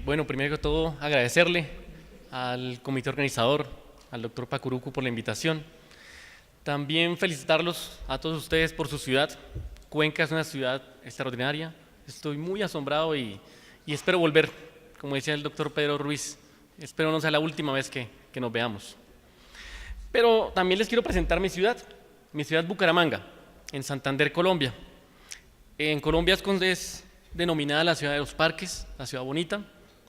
Bueno, primero que todo, agradecerle al comité organizador, al doctor Pacurucu por la invitación. También felicitarlos a todos ustedes por su ciudad. Cuenca es una ciudad extraordinaria. Estoy muy asombrado y espero volver, como decía el doctor Pedro Ruiz. Espero no sea la última vez que nos veamos. Pero también les quiero presentar mi ciudad Bucaramanga, en Santander, Colombia. En Colombia es denominada la ciudad de los parques, la ciudad bonita.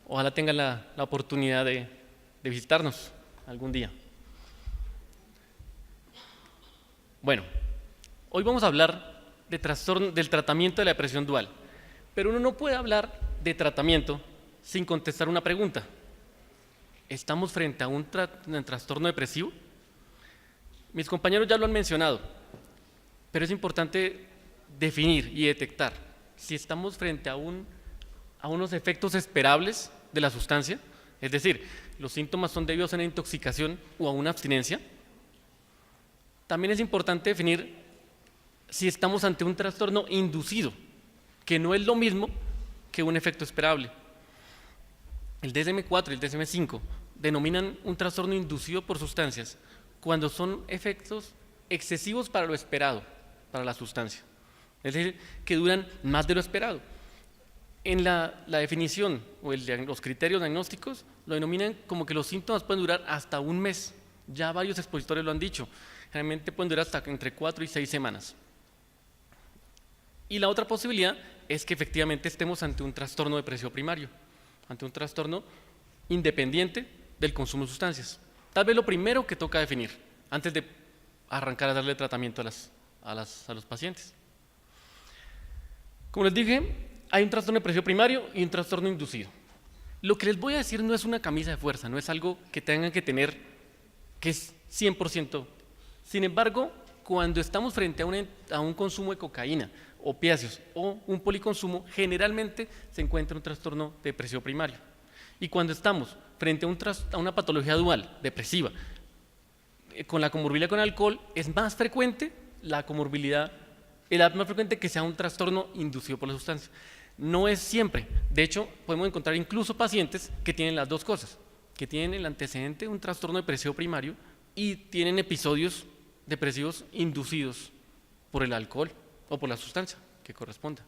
Ojalá tengan la oportunidad de visitarnos algún día. Bueno, hoy vamos a hablar del tratamiento de la depresión dual, pero uno no puede hablar de tratamiento sin contestar una pregunta. ¿Estamos frente a un trastorno depresivo? Mis compañeros ya lo han mencionado, pero es importante definir y detectar si estamos frente a unos efectos esperables de la sustancia, es decir, los síntomas son debidos a una intoxicación o a una abstinencia. También es importante definir si estamos ante un trastorno inducido, que no es lo mismo que un efecto esperable. El DSM-4 y el DSM-5 denominan un trastorno inducido por sustancias cuando son efectos excesivos para lo esperado, para la sustancia, es decir, que duran más de lo esperado. En la definición o los criterios diagnósticos lo denominan como que los síntomas pueden durar hasta un mes. Ya varios expositores lo han dicho. Generalmente pueden durar hasta entre 4 y 6 semanas. Y la otra posibilidad es que efectivamente estemos ante un trastorno depresivo primario, ante un trastorno independiente del consumo de sustancias. Tal vez lo primero que toca definir antes de arrancar a darle tratamiento a los pacientes. Como les dije, hay un trastorno depresivo primario y un trastorno inducido. Lo que les voy a decir no es una camisa de fuerza, no es algo que tengan que tener que es 100%. Sin embargo, cuando estamos frente a un consumo de cocaína, opiáceos o un policonsumo, generalmente se encuentra un trastorno depresivo primario. Y cuando estamos frente a una patología dual, depresiva, con la comorbilidad con alcohol, es más frecuente más frecuente que sea un trastorno inducido por la sustancia. No es siempre. De hecho, podemos encontrar incluso pacientes que tienen las dos cosas, que tienen el antecedente de un trastorno depresivo primario y tienen episodios depresivos inducidos por el alcohol o por la sustancia que corresponda.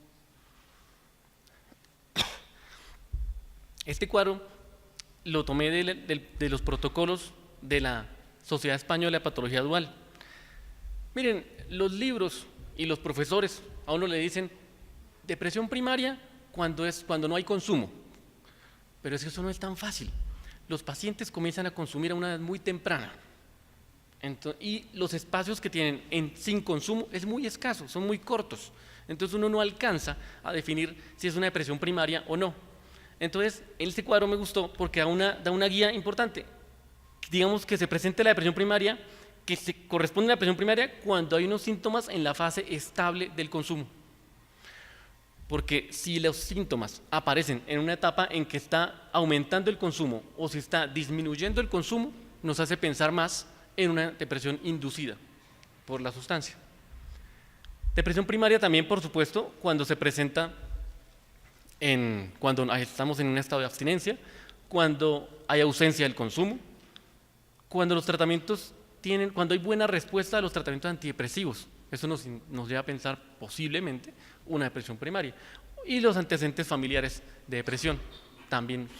Este cuadro lo tomé de los protocolos de la Sociedad Española de Patología Dual. Miren, los libros y los profesores a uno le dicen depresión primaria cuando no hay consumo, pero es que eso no es tan fácil. Los pacientes comienzan a consumir a una edad muy temprana y los espacios que tienen sin consumo es muy escaso, son muy cortos, entonces uno no alcanza a definir si es una depresión primaria o no. Entonces, este cuadro me gustó porque da una guía importante. Digamos que se presente la depresión primaria, que se corresponde a la depresión primaria cuando hay unos síntomas en la fase estable del consumo. Porque si los síntomas aparecen en una etapa en que está aumentando el consumo o si está disminuyendo el consumo, nos hace pensar más en una depresión inducida por la sustancia. Depresión primaria también, por supuesto, cuando se presenta cuando estamos en un estado de abstinencia, cuando hay ausencia del consumo, cuando hay buena respuesta a los tratamientos antidepresivos. Eso nos lleva a pensar posiblemente una depresión primaria. Y los antecedentes familiares de depresión también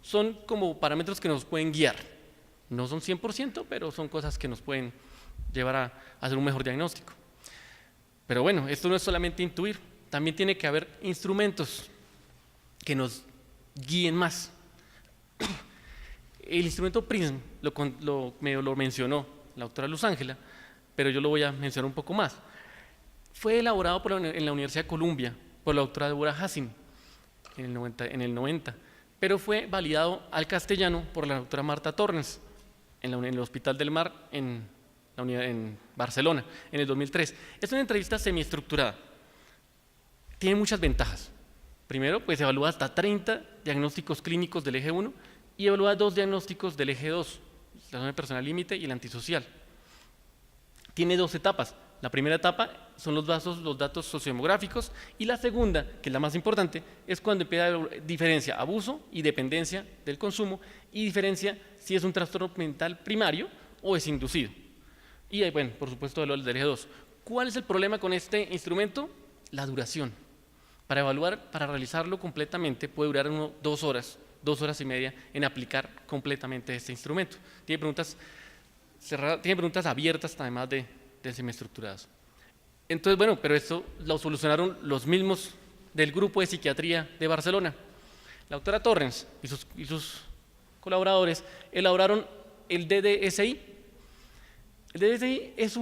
son como parámetros que nos pueden guiar. No son 100%, pero son cosas que nos pueden llevar a hacer un mejor diagnóstico. Pero bueno, esto no es solamente intuir, también tiene que haber instrumentos que nos guíen más. El instrumento PRISM lo mencionó la doctora Luz Ángela, pero yo lo voy a mencionar un poco más. Fue elaborado en la Universidad de Columbia por la doctora Deborah Hassin en el 90, pero fue validado al castellano por la doctora Marta Torrens en el Hospital del Mar en Barcelona en el 2003. Es una entrevista semiestructurada. Tiene muchas ventajas. Primero, pues evalúa hasta 30 diagnósticos clínicos del eje 1 y evalúa 2 diagnósticos del eje 2, la zona personal límite y el antisocial. Tiene 2 etapas, La primera etapa son los datos sociodemográficos, y la segunda, que es la más importante, es cuando empieza a haber diferencia abuso y dependencia del consumo, y diferencia si es un trastorno mental primario o es inducido. Y ahí, bueno, por supuesto, el eje 2. ¿Cuál es el problema con este instrumento? La duración. Para evaluar, para realizarlo completamente, puede durar 2 horas, 2 horas y media en aplicar completamente este instrumento. Tiene preguntas cerradas, tiene preguntas abiertas, además de semiestructuradas. Entonces, bueno, pero esto lo solucionaron los mismos del grupo de psiquiatría de Barcelona. La doctora Torrens y sus colaboradores elaboraron el DDSI. El DDSI es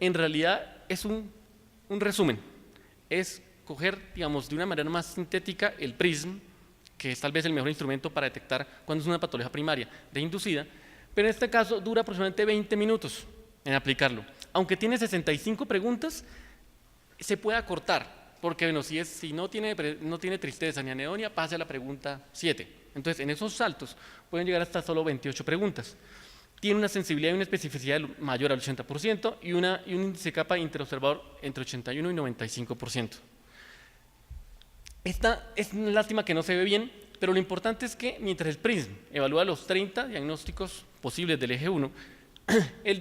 en realidad es un resumen, es coger, digamos, de una manera más sintética el PRISM, que es tal vez el mejor instrumento para detectar cuando es una patología primaria de inducida, pero en este caso dura aproximadamente 20 minutos en aplicarlo. Aunque tiene 65 preguntas, se puede acortar, porque bueno, si no tiene tristeza ni anedonia, pase a la pregunta 7. Entonces, en esos saltos pueden llegar hasta solo 28 preguntas. Tiene una sensibilidad y una especificidad mayor al 80% y un índice de capa interobservador entre 81 y 95%. Esta es una lástima que no se ve bien, pero lo importante es que mientras el PRISM evalúa los 30 diagnósticos posibles del eje 1, el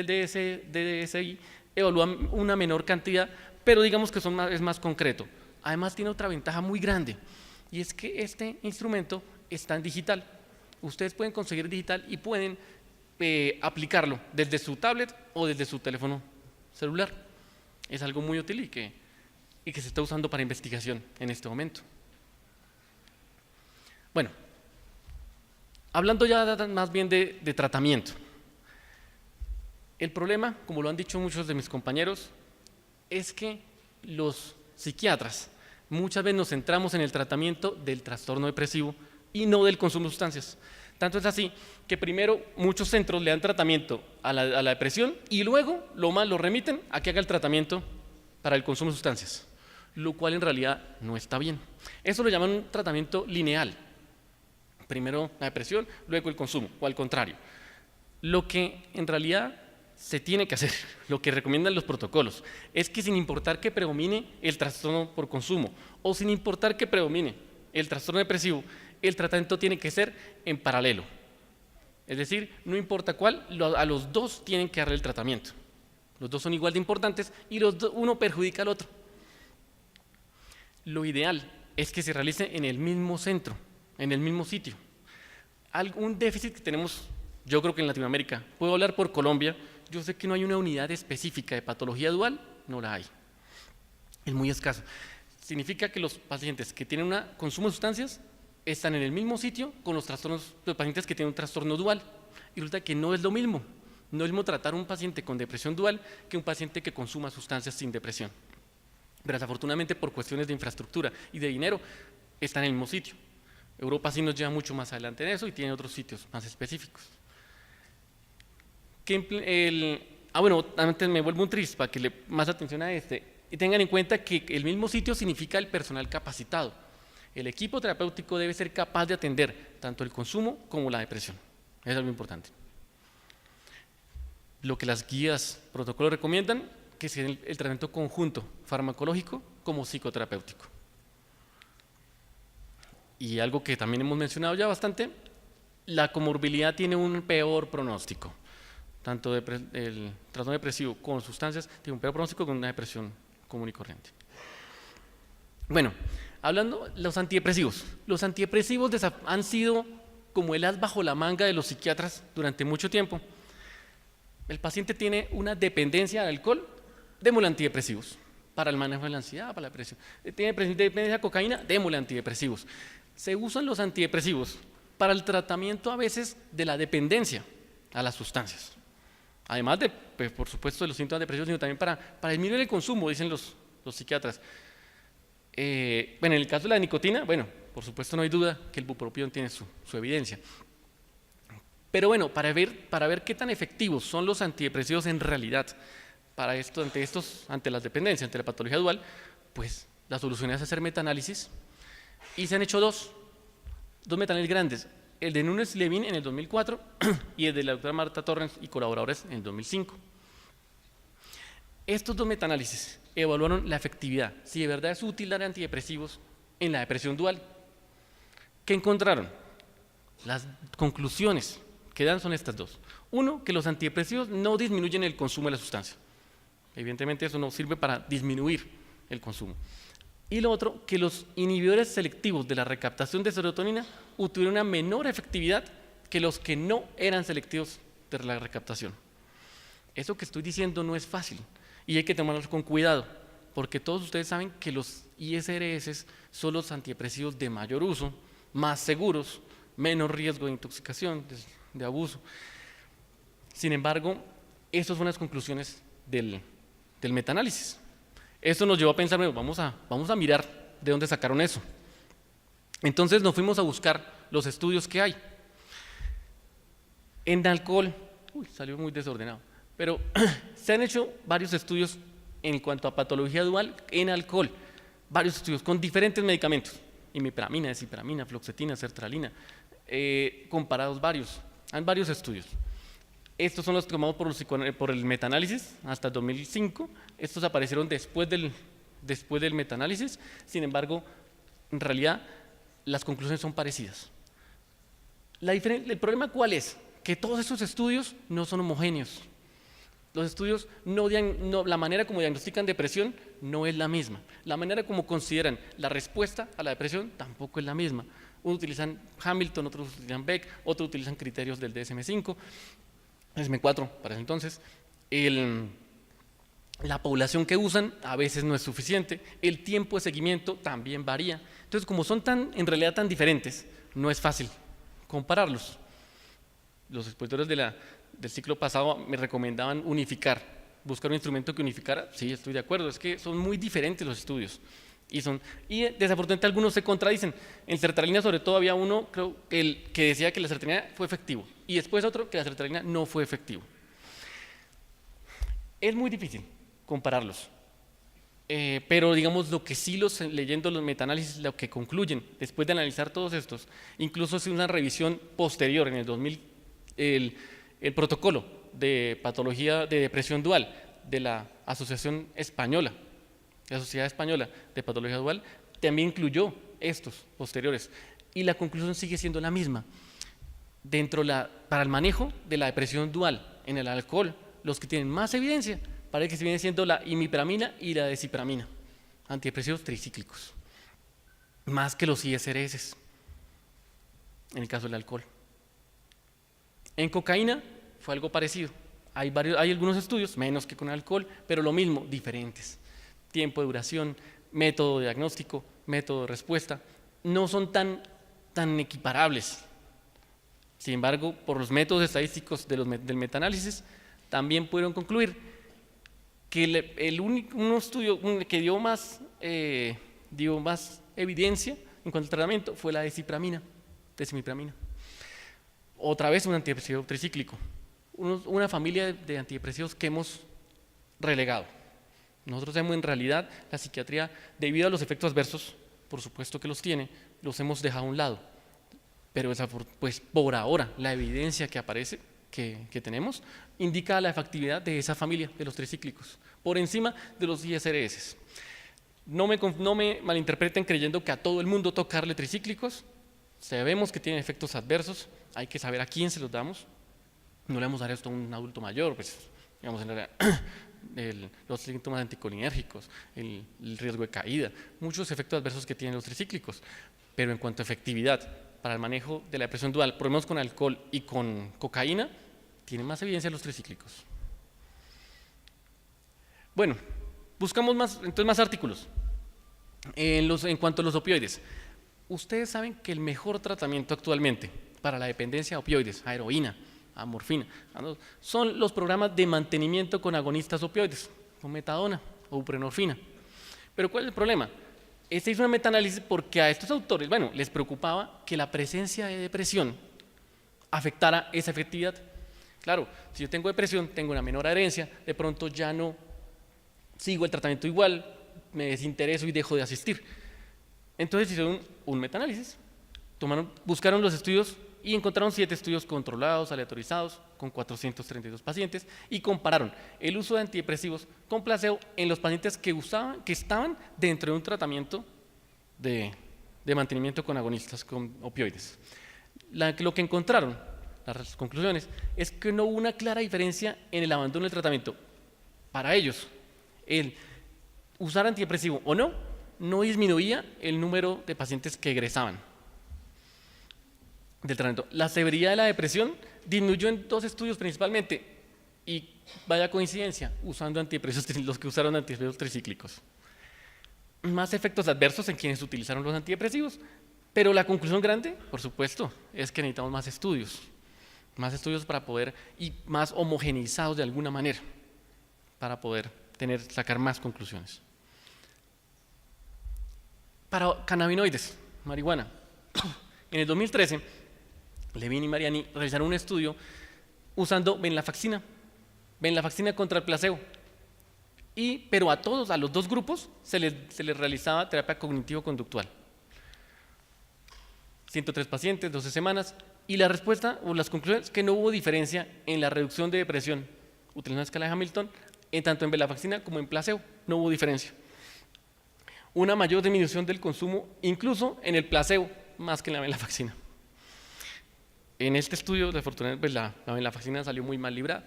DDSI evalúa una menor cantidad, pero digamos que es más concreto. Además tiene otra ventaja muy grande, y es que este instrumento está en digital. Ustedes pueden conseguir digital y pueden aplicarlo desde su tablet o desde su teléfono celular. Es algo muy útil y que se está usando para investigación en este momento. Bueno, hablando ya más bien de tratamiento. El problema, como lo han dicho muchos de mis compañeros, es que los psiquiatras muchas veces nos centramos en el tratamiento del trastorno depresivo y no del consumo de sustancias. Tanto es así que primero muchos centros le dan tratamiento a la depresión y luego lo remiten a que haga el tratamiento para el consumo de sustancias, lo cual en realidad no está bien. Eso lo llaman un tratamiento lineal. Primero la depresión, luego el consumo, o al contrario. Lo que en realidad se tiene que hacer, lo que recomiendan los protocolos, es que sin importar que predomine el trastorno por consumo o sin importar que predomine el trastorno depresivo, el tratamiento tiene que ser en paralelo. Es decir, no importa cuál, a los dos tienen que darle el tratamiento. Los dos son igual de importantes y uno perjudica al otro. Lo ideal es que se realice en el mismo centro, en el mismo sitio. Un déficit que tenemos, yo creo que en Latinoamérica, puedo hablar por Colombia, yo sé que no hay una unidad específica de patología dual, no la hay. Es muy escaso. Significa que los pacientes que tienen un consumo de sustancias están en el mismo sitio con los pacientes que tienen un trastorno dual. Y resulta que no es lo mismo. No es lo mismo tratar a un paciente con depresión dual que un paciente que consuma sustancias sin depresión. Pero desafortunadamente por cuestiones de infraestructura y de dinero están en el mismo sitio. Europa sí nos lleva mucho más adelante en eso y tiene otros sitios más específicos. Bueno, antes me vuelvo un triste para que le más atención a y tengan en cuenta que el mismo sitio significa el personal capacitado. El equipo terapéutico debe ser capaz de atender tanto el consumo como la depresión. Eso es algo importante. Lo que las guías protocolos recomiendan, que sea el tratamiento conjunto farmacológico como psicoterapéutico. Y algo que también hemos mencionado ya bastante, la comorbilidad tiene un peor pronóstico. Tanto el trastorno depresivo con sustancias tiene un peor pronóstico que una depresión común y corriente. Bueno, hablando de los antidepresivos. Los antidepresivos han sido como el as bajo la manga de los psiquiatras durante mucho tiempo. El paciente tiene una dependencia al alcohol, démosle antidepresivos para el manejo de la ansiedad, para la depresión. Tiene dependencia a cocaína, démosle antidepresivos. Se usan los antidepresivos para el tratamiento a veces de la dependencia a las sustancias. Además de, pues, por supuesto, de los síntomas depresivos, sino también para disminuir el consumo, dicen los psiquiatras. Bueno, en el caso de la nicotina, bueno, por supuesto no hay duda que el bupropión tiene su evidencia. Pero bueno, para ver qué tan efectivos son los antidepresivos en realidad para ante las dependencias, ante la patología dual, pues la solución es hacer metaanálisis. Y se han hecho dos metaanálisis grandes, el de Núñez Levin en el 2004 y el de la doctora Marta Torrens y colaboradores en el 2005. Estos dos metaanálisis evaluaron la efectividad, si de verdad es útil dar antidepresivos en la depresión dual. ¿Qué encontraron? Las conclusiones que dan son estas dos. Uno, que los antidepresivos no disminuyen el consumo de la sustancia. Evidentemente eso no sirve para disminuir el consumo. Y lo otro, que los inhibidores selectivos de la recaptación de serotonina tuvieron una menor efectividad que los que no eran selectivos de la recaptación. Eso que estoy diciendo no es fácil y hay que tomarlo con cuidado, porque todos ustedes saben que los ISRS son los antidepresivos de mayor uso, más seguros, menos riesgo de intoxicación, de abuso. Sin embargo, estas son las conclusiones del metaanálisis. Esto nos llevó a pensar, bueno, vamos a mirar de dónde sacaron eso. Entonces nos fuimos a buscar los estudios que hay. En alcohol, salió muy desordenado, pero se han hecho varios estudios en cuanto a patología dual en alcohol, varios estudios con diferentes medicamentos, imipramina, desipramina, fluoxetina, sertralina, comparados varios estudios. Estos son los tomados por el metaanálisis hasta el 2005. Estos aparecieron después del metaanálisis. Sin embargo, en realidad, las conclusiones son parecidas. ¿El problema cuál es? Que todos estos estudios no son homogéneos. Los estudios, la manera como diagnostican depresión no es la misma. La manera como consideran la respuesta a la depresión tampoco es la misma. Unos utilizan Hamilton, otros utilizan Beck, otros utilizan criterios del DSM-5. DSM-4 para ese entonces, la población que usan a veces no es suficiente, el tiempo de seguimiento también varía. Entonces, como son en realidad tan diferentes, no es fácil compararlos. Los expositores del ciclo pasado me recomendaban buscar un instrumento que unificara. Sí, estoy de acuerdo, es que son muy diferentes los estudios. Y desafortunadamente algunos se contradicen. En sertralina sobre todo había uno, creo, que decía que la sertralina fue efectivo y después otro que la sertralina no fue efectivo. Es muy difícil compararlos, pero digamos lo que sí leyendo los metaanálisis, lo que concluyen después de analizar todos estos, incluso es una revisión posterior en el 2000, el protocolo de patología de depresión dual de la Asociación Española, la Sociedad Española de Patología Dual, también incluyó estos posteriores y la conclusión sigue siendo la misma. Para el manejo de la depresión dual en el alcohol, los que tienen más evidencia parece que se viene siendo la imipramina y la desipramina, antidepresivos tricíclicos, más que los ISRS en el caso del alcohol. En cocaína fue algo parecido. Hay algunos estudios, menos que con alcohol, pero lo mismo, diferentes. Tiempo de duración, método de diagnóstico, método de respuesta, no son tan equiparables. Sin embargo, por los métodos estadísticos del metaanálisis, también pudieron concluir que un estudio que dio más evidencia en cuanto al tratamiento fue la desipramina. Otra vez un antidepresivo tricíclico, una familia de antidepresivos que hemos relegado. Nosotros hemos en realidad la psiquiatría, debido a los efectos adversos, por supuesto que los tiene, los hemos dejado a un lado. Pero pues por ahora la evidencia que aparece, que tenemos, indica la efectividad de esa familia de los tricíclicos, por encima de los ISRS. No me malinterpreten creyendo que a todo el mundo tocarle tricíclicos. Sabemos que tienen efectos adversos, hay que saber a quién se los damos. No le vamos a dar esto a un adulto mayor, pues, digamos, en realidad, los síntomas anticolinérgicos, el riesgo de caída, muchos efectos adversos que tienen los tricíclicos. Pero en cuanto a efectividad para el manejo de la depresión dual, por lo menos con alcohol y con cocaína, tienen más evidencia los tricíclicos. Bueno, buscamos más artículos. En cuanto a los opioides, ustedes saben que el mejor tratamiento actualmente para la dependencia a opioides, a heroína, a morfina, son los programas de mantenimiento con agonistas opioides, con metadona o buprenorfina. Pero ¿cuál es el problema? Este hizo un metaanálisis porque a estos autores, les preocupaba que la presencia de depresión afectara esa efectividad. Claro, si yo tengo depresión, tengo una menor adherencia, de pronto ya no sigo el tratamiento igual, me desintereso y dejo de asistir. Entonces hicieron un metaanálisis, buscaron los estudios y encontraron 7 estudios controlados, aleatorizados, con 432 pacientes, y compararon el uso de antidepresivos con placebo en los pacientes que estaban dentro de un tratamiento de mantenimiento con agonistas, con opioides. Lo que encontraron, las conclusiones, es que no hubo una clara diferencia en el abandono del tratamiento. Para ellos, el usar antidepresivo o no disminuía el número de pacientes que egresaban del tratamiento. La severidad de la depresión disminuyó en 2 estudios principalmente, y vaya coincidencia, usando antidepresivos, los que usaron antidepresivos tricíclicos. Más efectos adversos en quienes utilizaron los antidepresivos, pero la conclusión grande, por supuesto, es que necesitamos más estudios para poder, y más homogenizados de alguna manera, para poder sacar más conclusiones. Para cannabinoides, marihuana, en el 2013, Levine y Mariani realizaron un estudio usando venlafaxina contra el placebo, pero a los 2 grupos, se les realizaba terapia cognitivo-conductual. 103 pacientes, 12 semanas, y la respuesta o las conclusiones es que no hubo diferencia en la reducción de depresión utilizando la escala de Hamilton, tanto en venlafaxina como en placebo, no hubo diferencia. Una mayor disminución del consumo, incluso en el placebo, más que en la venlafaxina. En este estudio, desafortunadamente, pues la venlafaxina salió muy mal librada.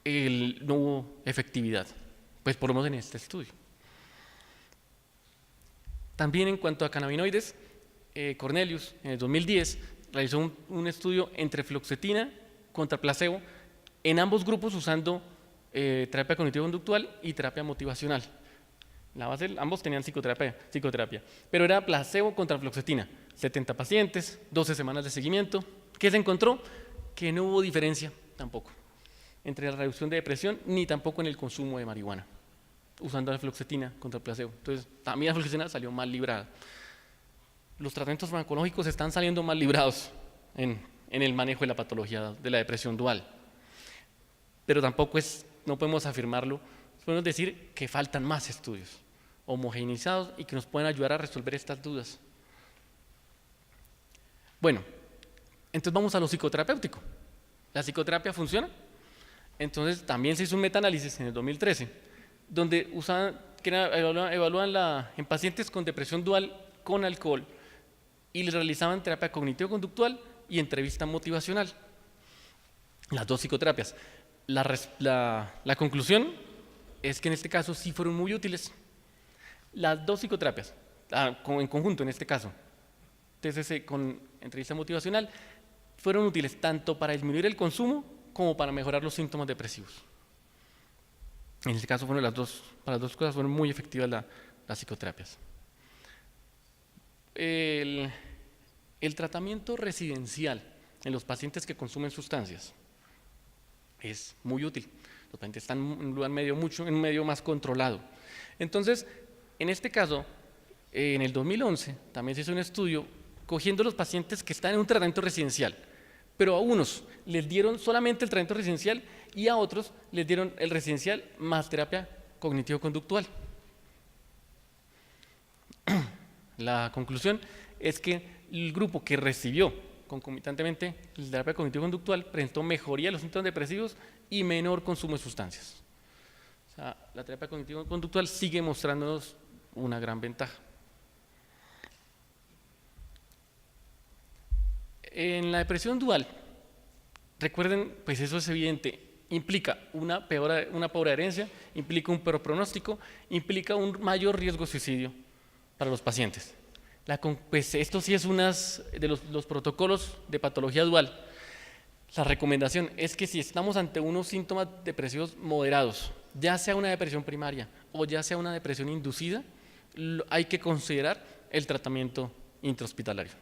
No hubo efectividad, pues por lo menos en este estudio. También en cuanto a cannabinoides, Cornelius, en el 2010, realizó un estudio entre fluoxetina contra placebo en ambos grupos usando terapia cognitivo-conductual y terapia motivacional. La base, ambos tenían psicoterapia, pero era placebo contra fluoxetina. 70 pacientes, 12 semanas de seguimiento. ¿Qué se encontró? Que no hubo diferencia tampoco entre la reducción de depresión ni tampoco en el consumo de marihuana, usando la fluoxetina contra el placebo. Entonces, también la fluoxetina salió mal librada. Los tratamientos farmacológicos están saliendo mal librados en el manejo de la patología de la depresión dual, pero tampoco no podemos afirmarlo. Podemos decir que faltan más estudios homogeneizados y que nos pueden ayudar a resolver estas dudas. Bueno, entonces vamos a lo psicoterapéutico. ¿La psicoterapia funciona? Entonces también se hizo un metaanálisis en el 2013, donde evaluaban en pacientes con depresión dual con alcohol y les realizaban terapia cognitivo-conductual y entrevista motivacional. Las 2 psicoterapias. La conclusión es que en este caso sí fueron muy útiles. Las 2 psicoterapias, en conjunto en este caso, TCC con entrevista motivacional, fueron útiles tanto para disminuir el consumo como para mejorar los síntomas depresivos. En este caso para las 2 cosas fueron muy efectivas las psicoterapias. El tratamiento residencial en los pacientes que consumen sustancias es muy útil. Los pacientes están en un lugar en un medio más controlado. Entonces, en este caso, en el 2011 también se hizo un estudio cogiendo los pacientes que están en un tratamiento residencial, pero a unos les dieron solamente el tratamiento residencial y a otros les dieron el residencial más terapia cognitivo-conductual. La conclusión es que el grupo que recibió concomitantemente la terapia cognitivo-conductual presentó mejoría de los síntomas depresivos y menor consumo de sustancias. O sea, la terapia cognitivo-conductual sigue mostrándonos una gran ventaja. En la depresión dual, recuerden, pues eso es evidente, implica una pobre adherencia, implica un peor pronóstico, implica un mayor riesgo de suicidio para los pacientes. Pues esto sí es uno de los protocolos de patología dual. La recomendación es que si estamos ante unos síntomas depresivos moderados, ya sea una depresión primaria o ya sea una depresión inducida, hay que considerar el tratamiento intrahospitalario.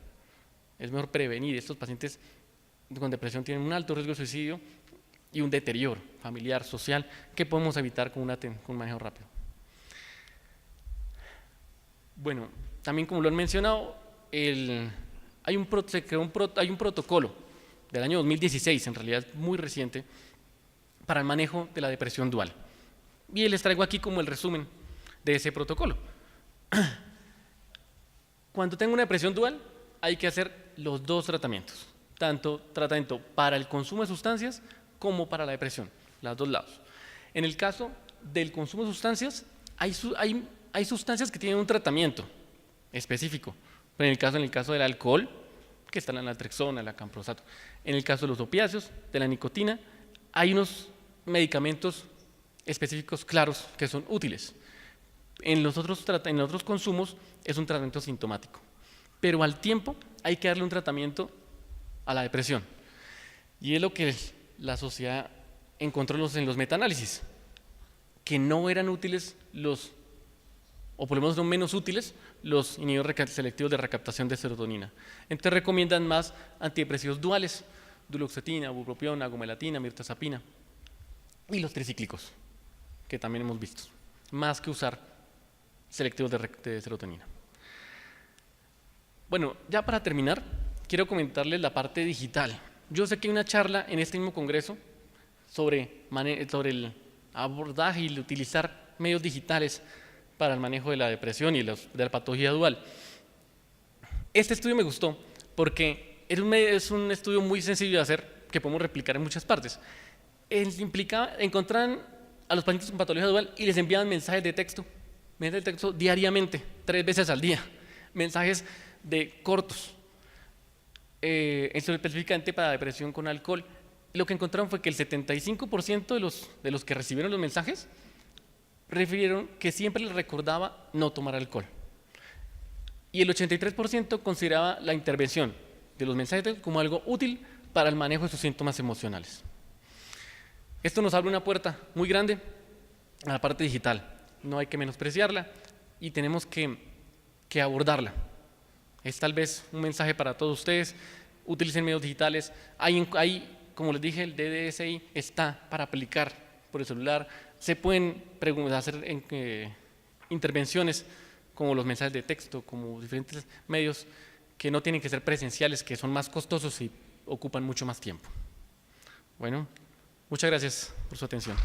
Es mejor prevenir. Estos pacientes con depresión tienen un alto riesgo de suicidio y un deterioro familiar, social, que podemos evitar con un manejo rápido. Bueno, también como lo han mencionado, hay un protocolo del año 2016, en realidad muy reciente, para el manejo de la depresión dual. Y les traigo aquí como el resumen de ese protocolo. Cuando tengo una depresión dual, hay que hacer los dos tratamientos, tanto tratamiento para el consumo de sustancias como para la depresión, los dos lados. En el caso del consumo de sustancias, hay sustancias que tienen un tratamiento específico. En el caso del alcohol, que está la naltrexona, la camprosato. En el caso de los opiáceos, de la nicotina, hay unos medicamentos específicos claros que son útiles. En los otros consumos es un tratamiento sintomático. Pero al tiempo hay que darle un tratamiento a la depresión. Y es lo que la sociedad encontró en los metaanálisis, que no eran útiles o por lo menos no menos útiles, los inhibidores selectivos de recaptación de serotonina. Entonces recomiendan más antidepresivos duales, duloxetina, bupropiona, gomelatina, mirtazapina, y los tricíclicos, que también hemos visto, más que usar selectivos de serotonina. Bueno, ya para terminar, quiero comentarles la parte digital. Yo sé que hay una charla en este mismo congreso sobre el abordaje y el utilizar medios digitales para el manejo de la depresión y de la patología dual. Este estudio me gustó porque es un estudio muy sencillo de hacer que podemos replicar en muchas partes. Encontraban a los pacientes con patología dual y les enviaban mensajes de texto diariamente, 3 veces al día, mensajes cortos, específicamente para depresión con alcohol. Lo que encontraron fue que el 75% de los que recibieron los mensajes refirieron que siempre les recordaba no tomar alcohol. Y el 83% consideraba la intervención de los mensajes como algo útil para el manejo de sus síntomas emocionales. Esto nos abre una puerta muy grande a la parte digital. No hay que menospreciarla y tenemos que abordarla. Es tal vez un mensaje para todos ustedes. Utilicen medios digitales. Como les dije, el DDSI está para aplicar por el celular. Se pueden hacer intervenciones como los mensajes de texto, como diferentes medios que no tienen que ser presenciales, que son más costosos y ocupan mucho más tiempo. Bueno, muchas gracias por su atención.